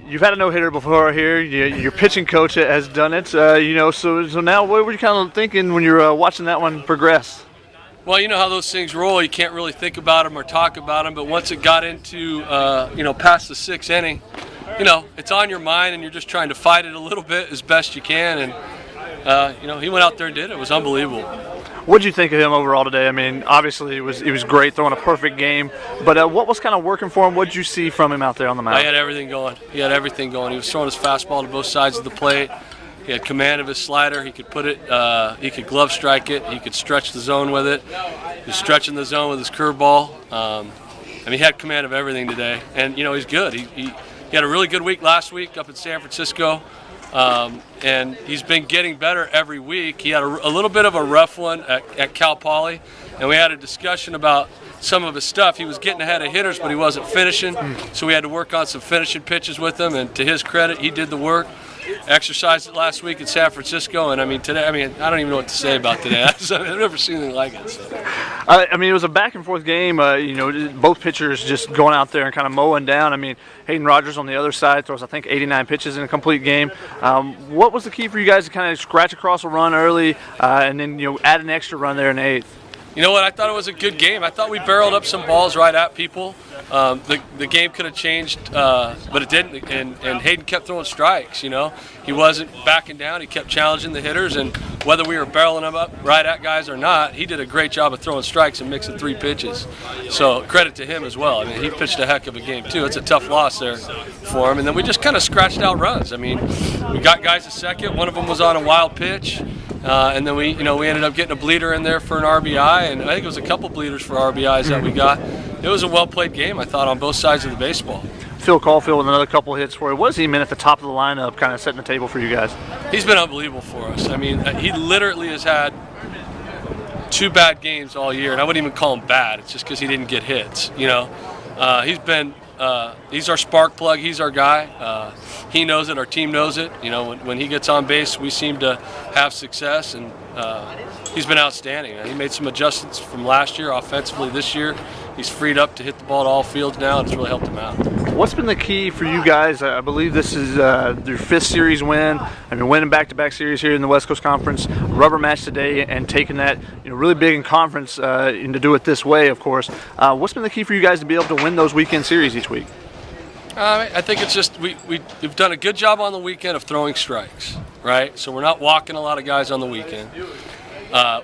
you've had a no-hitter before here. Your pitching coach has done it. So now what were you kind of thinking when you're watching that one progress? Well, you know how those things roll. You can't really think about them or talk about them. But once it got into, past the sixth inning, it's on your mind, and you're just trying to fight it a little bit as best you can. And he went out there and did it. It was unbelievable. What did you think of him overall today? I mean, obviously he was great, throwing a perfect game. But what was kind of working for him? What did you see from him out there on the mound? He had everything going. He was throwing his fastball to both sides of the plate. He had command of his slider. He could put it. He could glove strike it. He could stretch the zone with it. He was stretching the zone with his curveball. He had command of everything today. And he's good. He had a really good week last week up in San Francisco. And he's been getting better every week. He had a little bit of a rough one at Cal Poly, and we had a discussion about some of his stuff. He was getting ahead of hitters, but he wasn't finishing, so we had to work on some finishing pitches with him, and to his credit, he did the work. Exercised it last week in San Francisco, and today, I don't even know what to say about today. I've never seen anything like it. So. It was a back and forth game. Both pitchers just going out there and kind of mowing down. Hayden Rogers on the other side throws, I think, 89 pitches in a complete game. What was the key for you guys to kind of scratch across a run early, and then add an extra run there in the eighth? You know what? I thought it was a good game. I thought we barreled up some balls right at people. The game could have changed, but it didn't. And Hayden kept throwing strikes. He wasn't backing down. He kept challenging the hitters. And whether we were barreling them up right at guys or not, he did a great job of throwing strikes and mixing 3 pitches. So credit to him as well. He pitched a heck of a game too. It's a tough loss there for him. And then we just kind of scratched out runs. We got guys a second. One of them was on a wild pitch. And then we ended up getting a bleeder in there for an RBI, and I think it was a couple bleeders for RBIs that we got. It was a well-played game, I thought, on both sides of the baseball. Phil Caulfield with another couple hits for you. What has he been at the top of the lineup, kind of setting the table for you guys? He's been unbelievable for us. He literally has had 2 bad games all year, and I wouldn't even call him bad. It's just because he didn't get hits. He's our spark plug. He's our guy. He knows it. Our team knows it. When he gets on base, we seem to have success, and he's been outstanding. He made some adjustments from last year offensively this year. He's freed up to hit the ball to all fields now, and it's really helped him out. What's been the key for you guys? I believe this is your 5th series win. Winning back-to-back series here in the West Coast Conference. Rubber match today, and taking that really big in conference and to do it this way, of course. What's been the key for you guys to be able to win those weekend series each week? I think it's just we've done a good job on the weekend of throwing strikes, right? So we're not walking a lot of guys on the weekend.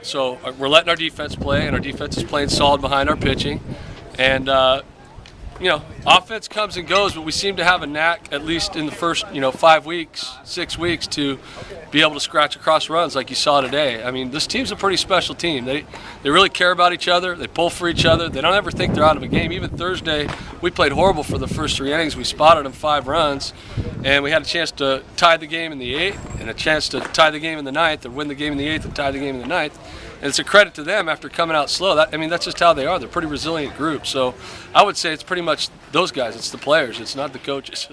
So we're letting our defense play, and our defense is playing solid behind our pitching. And offense comes and goes, but we seem to have a knack, at least in the first 5 weeks, 6 weeks, to be able to scratch across runs like you saw today. This team's a pretty special team. They really care about each other. They pull for each other. They don't ever think they're out of a game. Even Thursday, we played horrible for the first 3 innings. We spotted them 5 runs, and we had a chance to tie the game in the 8th and a chance to tie the game in the 9th, or win the game in the 8th and tie the game in the 9th. And it's a credit to them after coming out slow. That's just how they are. They're a pretty resilient group. So I would say it's pretty much those guys. It's the players. It's not the coaches.